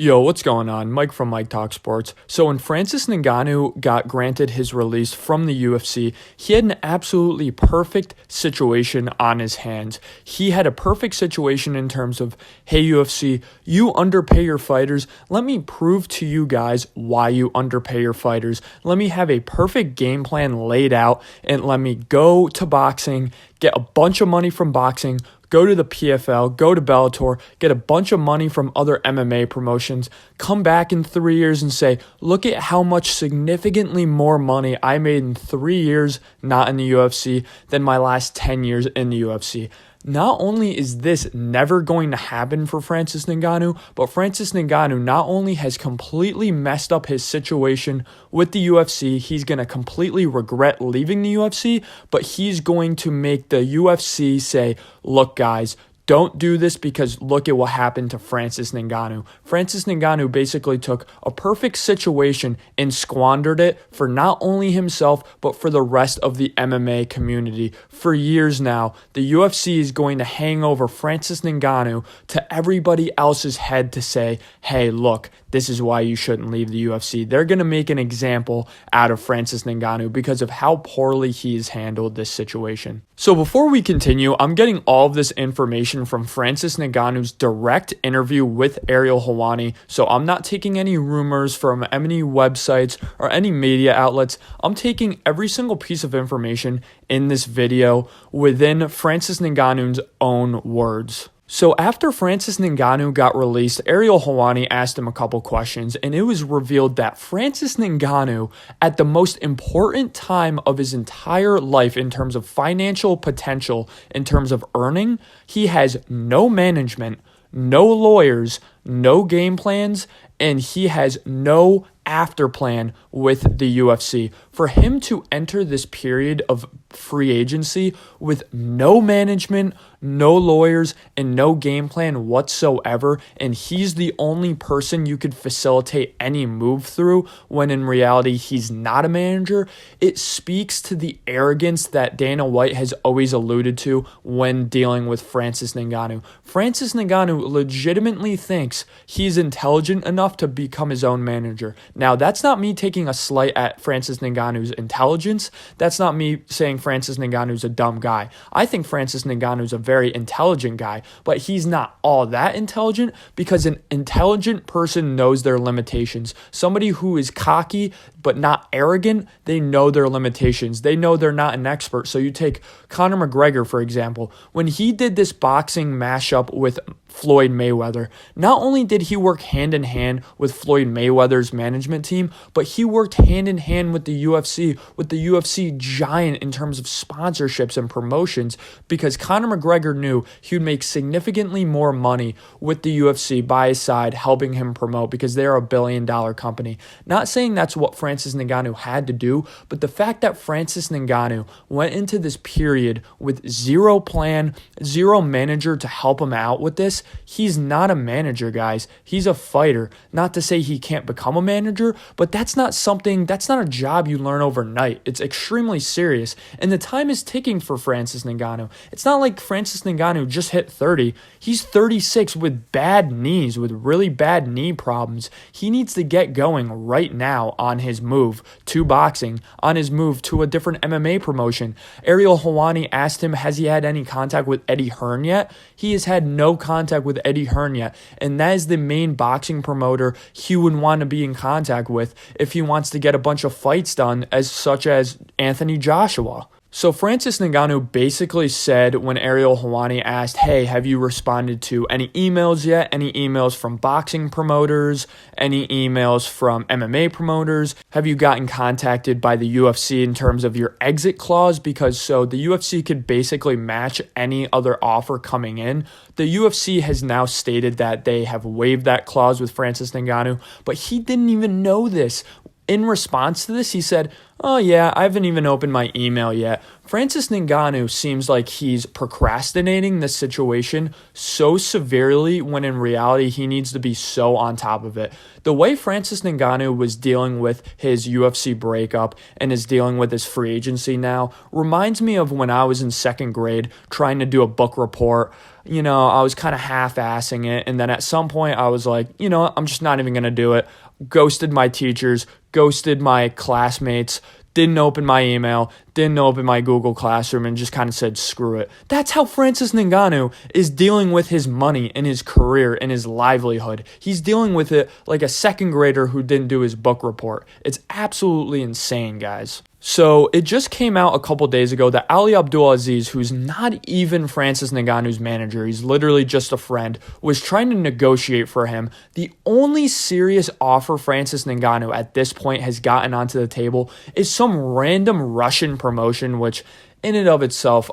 Yo, what's going on? Mike from Mike Talk Sports. So when Francis Ngannou got granted his release from the UFC, he had an absolutely perfect situation on his hands. He had a perfect situation in terms of, hey UFC, you underpay your fighters. Let me prove to you guys why you underpay your fighters. Let me have a perfect game plan laid out and let me go to boxing, get a bunch of money from boxing, go to the PFL, go to Bellator, get a bunch of money from other MMA promotions, come back in 3 years and say, look at how much significantly more money I made in 3 years not in the UFC than my last 10 years in the UFC. Not only is this never going to happen for Francis Ngannou, but Francis Ngannou not only has completely messed up his situation with the UFC, he's going to completely regret leaving the UFC, but he's going to make the UFC say, look guys, don't do this because look at what happened to Francis Ngannou. Francis Ngannou basically took a perfect situation and squandered it for not only himself, but for the rest of the MMA community. For years now, the UFC is going to hang over Francis Ngannou to everybody else's head to say, hey, look, this is why you shouldn't leave the UFC. They're going to make an example out of Francis Ngannou because of how poorly he's handled this situation. So before we continue, I'm getting all of this information from Francis Ngannou's direct interview with Ariel Helwani. So I'm not taking any rumors from any websites or any media outlets. I'm taking every single piece of information in this video within Francis Ngannou's own words. So after Francis Ngannou got released, Ariel Helwani asked him a couple questions, and it was revealed that Francis Ngannou, at the most important time of his entire life in terms of financial potential, in terms of earning, he has no management, no lawyers, no game plans, and he has no after plan with the UFC. For him to enter this period of free agency with no management, no lawyers, and no game plan whatsoever, and he's the only person you could facilitate any move through when in reality he's not a manager, it speaks to the arrogance that Dana White has always alluded to when dealing with Francis Ngannou. Francis Ngannou legitimately thinks he's intelligent enough to become his own manager. Now, that's not me taking a slight at Francis Ngannou's intelligence. That's not me saying Francis Ngannou's a dumb guy. I think Francis Ngannou's a very intelligent guy, but he's not all that intelligent because an intelligent person knows their limitations. Somebody who is cocky but not arrogant, they know their limitations. They know they're not an expert. So you take Conor McGregor, for example. When he did this boxing mashup with Floyd Mayweather, not only did he work hand in hand with Floyd Mayweather's management team, but he worked hand in hand with the UFC giant in terms of sponsorships and promotions, because Conor McGregor knew he would make significantly more money with the UFC by his side, helping him promote, because they're a billion-dollar company. Not saying that's what Francis Ngannou had to do, but the fact that Francis Ngannou went into this period with zero plan, zero manager to help him out with this, he's not a manager, guys. He's a fighter. Not to say he can't become a manager, but that's not a job you learn overnight. It's extremely serious, and the time is ticking for Francis Ngannou. It's not like Francis Ngannou just hit 30. He's 36 with bad knees, with really bad knee problems. He needs to get going right now on his move to boxing, on his move to a different MMA promotion. Ariel Helwani asked him, has he had any contact with Eddie Hearn yet? He has had no contact with Eddie Hearn yet, and that is the main boxing promoter he would want to be in contact with if he wants to get a bunch of fights done, such as Anthony Joshua. So Francis Ngannou basically said when Ariel Helwani asked, hey, have you responded to any emails yet? Any emails from boxing promoters? Any emails from MMA promoters? Have you gotten contacted by the UFC in terms of your exit clause? Because so the UFC could basically match any other offer coming in. The UFC has now stated that they have waived that clause with Francis Ngannou, but he didn't even know this. In response to this, he said, oh yeah, I haven't even opened my email yet. Francis Ngannou seems like he's procrastinating this situation so severely when in reality he needs to be so on top of it. The way Francis Ngannou was dealing with his UFC breakup and is dealing with his free agency now reminds me of when I was in second grade trying to do a book report. I was kind of half-assing it. And then at some point I was like, I'm just not even going to do it. Ghosted my teachers, ghosted my classmates, didn't open my email, didn't open my Google Classroom, and just kind of said, screw it. That's how Francis Ngannou is dealing with his money and his career and his livelihood. He's dealing with it like a second grader who didn't do his book report. It's absolutely insane, guys. So it just came out a couple days ago that Ali Abdulaziz, who's not even Francis Ngannou's manager, he's literally just a friend, was trying to negotiate for him. The only serious offer Francis Ngannou at this point has gotten onto the table is some random Russian promotion, which in and of itself,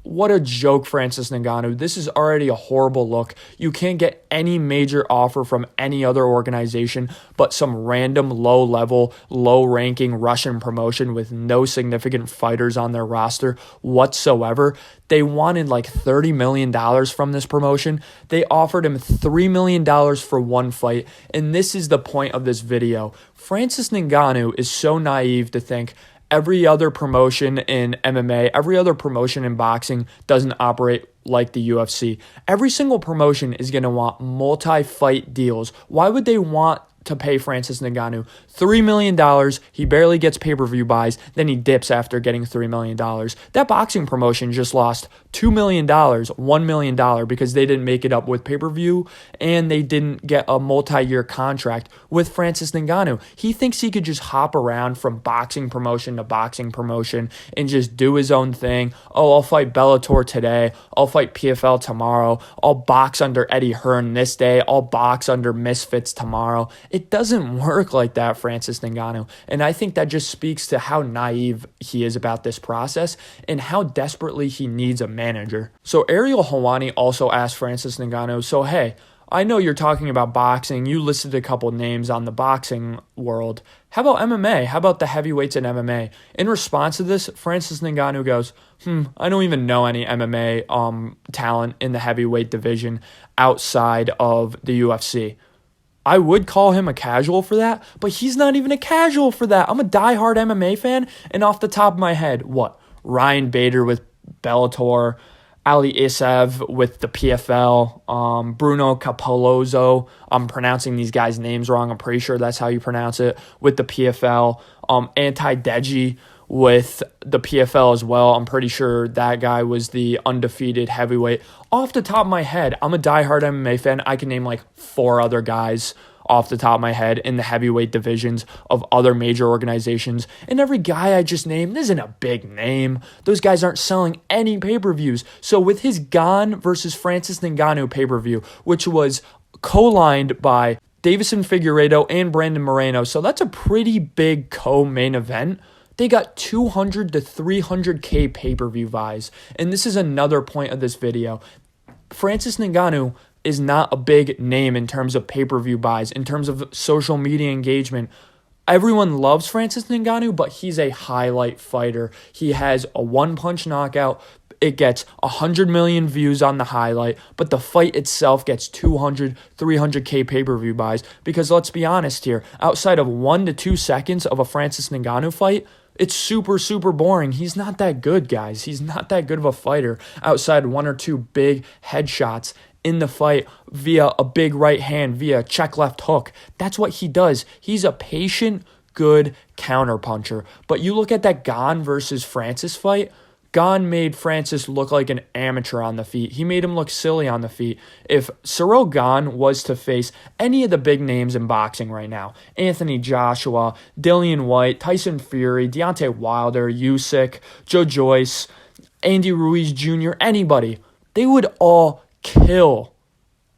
what a joke, Francis Ngannou. This is already a horrible look. You can't get any major offer from any other organization but some random low-level, low-ranking Russian promotion with no significant fighters on their roster whatsoever. They wanted like $30 million from this promotion. They offered him $3 million for one fight, and this is the point of this video. Francis Ngannou is so naive to think every other promotion in MMA, every other promotion in boxing doesn't operate like the UFC. Every single promotion is going to want multi-fight deals. Why would they want to pay Francis Ngannou $3 million? He barely gets pay-per-view buys, then he dips after getting $3 million. That boxing promotion just lost $2 million, $1 million because they didn't make it up with pay-per-view and they didn't get a multi-year contract with Francis Ngannou. He thinks he could just hop around from boxing promotion to boxing promotion and just do his own thing. Oh, I'll fight Bellator today. I'll fight PFL tomorrow. I'll box under Eddie Hearn this day. I'll box under Misfits tomorrow. It doesn't work like that, Francis Ngannou. And I think that just speaks to how naive he is about this process and how desperately he needs a manager. So Ariel Helwani also asked Francis Ngannou, so hey, I know you're talking about boxing. You listed a couple names on the boxing world. How about MMA? How about the heavyweights in MMA? In response to this, Francis Ngannou goes, I don't even know any MMA talent in the heavyweight division outside of the UFC. I would call him a casual for that, but he's not even a casual for that. I'm a diehard MMA fan, and off the top of my head, what? Ryan Bader with Bellator, Ali Isev with the PFL, Bruno Capolozzo, I'm pronouncing these guys' names wrong, I'm pretty sure that's how you pronounce it, with the PFL, Anti-Deji with the PFL as well. I'm pretty sure that guy was the undefeated heavyweight. Off the top of my head, I'm a diehard MMA fan. I can name like 4 other guys off the top of my head in the heavyweight divisions of other major organizations. And every guy I just named isn't a big name. Those guys aren't selling any pay-per-views. So with his Gane versus Francis Ngannou pay-per-view, which was co-lined by Davison Figueiredo and Brandon Moreno, so that's a pretty big co-main event. They got 200 to 300K pay-per-view buys. And this is another point of this video. Francis Ngannou is not a big name in terms of pay-per-view buys, in terms of social media engagement. Everyone loves Francis Ngannou, but he's a highlight fighter. He has a one-punch knockout. It gets 100 million views on the highlight, but the fight itself gets 200, 300K pay-per-view buys. Because let's be honest here, outside of 1 to 2 seconds of a Francis Ngannou fight, it's super, super boring. He's not that good, guys. He's not that good of a fighter outside 1 or 2 big headshots in the fight via a big right hand, via check left hook. That's what he does. He's a patient, good counterpuncher. But you look at that Gane versus Francis fight, Gane made Francis look like an amateur on the feet. He made him look silly on the feet. If Ciryl Gane was to face any of the big names in boxing right now, Anthony Joshua, Dillian White, Tyson Fury, Deontay Wilder, Usyk, Joe Joyce, Andy Ruiz Jr., anybody, they would all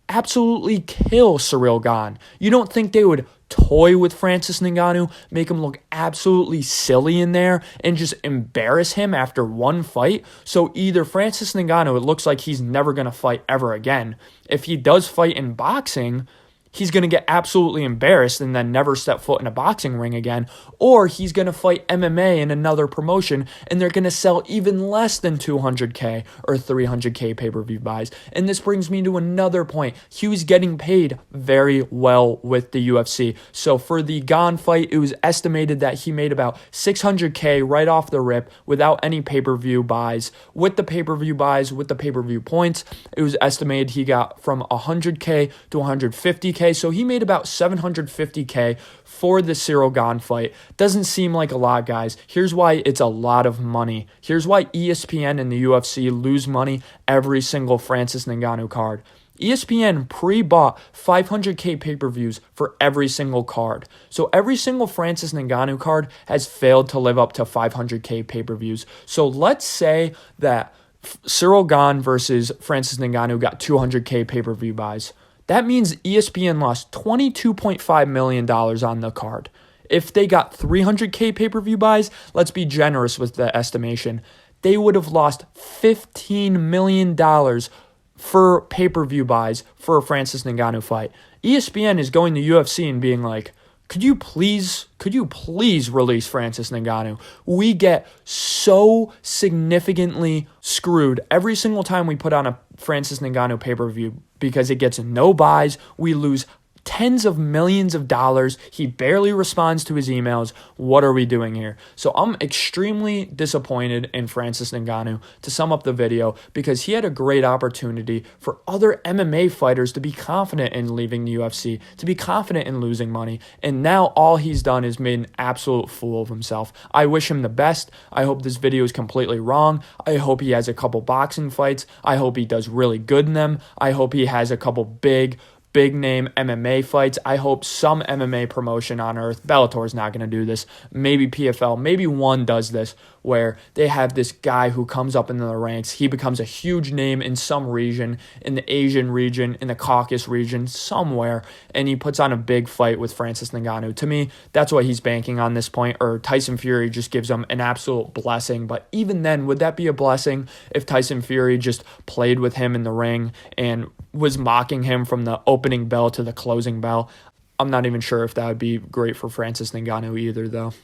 absolutely kill Ciryl Gane. You don't think they would toy with Francis Ngannou, make him look absolutely silly in there, and just embarrass him after one fight? So either Francis Ngannou, it looks like he's never going to fight ever again. If he does fight in boxing, he's going to get absolutely embarrassed and then never step foot in a boxing ring again, or he's going to fight MMA in another promotion and they're going to sell even less than 200K or 300K pay-per-view buys. And this brings me to another point. He was getting paid very well with the UFC. So for the Gane fight, it was estimated that he made about 600K right off the rip without any pay-per-view buys. With the pay-per-view buys, with the pay-per-view points, it was estimated he got from 100K to 150K. So he made about 750K for the Ciryl Gane fight. Doesn't seem like a lot, guys. Here's why it's a lot of money. Here's why ESPN and the UFC lose money every single Francis Ngannou card. ESPN pre-bought 500K pay-per-views for every single card. So every single Francis Ngannou card has failed to live up to 500K pay-per-views. So let's say that Ciryl Gane versus Francis Ngannou got 200K pay-per-view buys. That means ESPN lost $22.5 million on the card. If they got 300K pay-per-view buys, let's be generous with the estimation, they would have lost $15 million for pay-per-view buys for a Francis Ngannou fight. ESPN is going to UFC and being like, could you please release Francis Ngannou? We get so significantly screwed every single time we put on a Francis Ngannou pay-per-view because it gets no buys. We lose tens of millions of dollars. He barely responds to his emails. What are we doing here? So I'm extremely disappointed in Francis Ngannou, to sum up the video, because he had a great opportunity for other MMA fighters to be confident in leaving the UFC, to be confident in losing money. And now all he's done is made an absolute fool of himself. I wish him the best. I hope this video is completely wrong. I hope he has a couple boxing fights. I hope he does really good in them. I hope he has a couple big name MMA fights. I hope some MMA promotion on earth, Bellator's not going to do this, maybe PFL, maybe one does this, where they have this guy who comes up in the ranks, he becomes a huge name in some region, in the Asian region, in the Caucasus region, somewhere, and he puts on a big fight with Francis Ngannou. To me, that's what he's banking on this point, or Tyson Fury just gives him an absolute blessing. But even then, would that be a blessing if Tyson Fury just played with him in the ring and was mocking him from the opening bell to the closing bell? I'm not even sure if that would be great for Francis Ngannou either, though.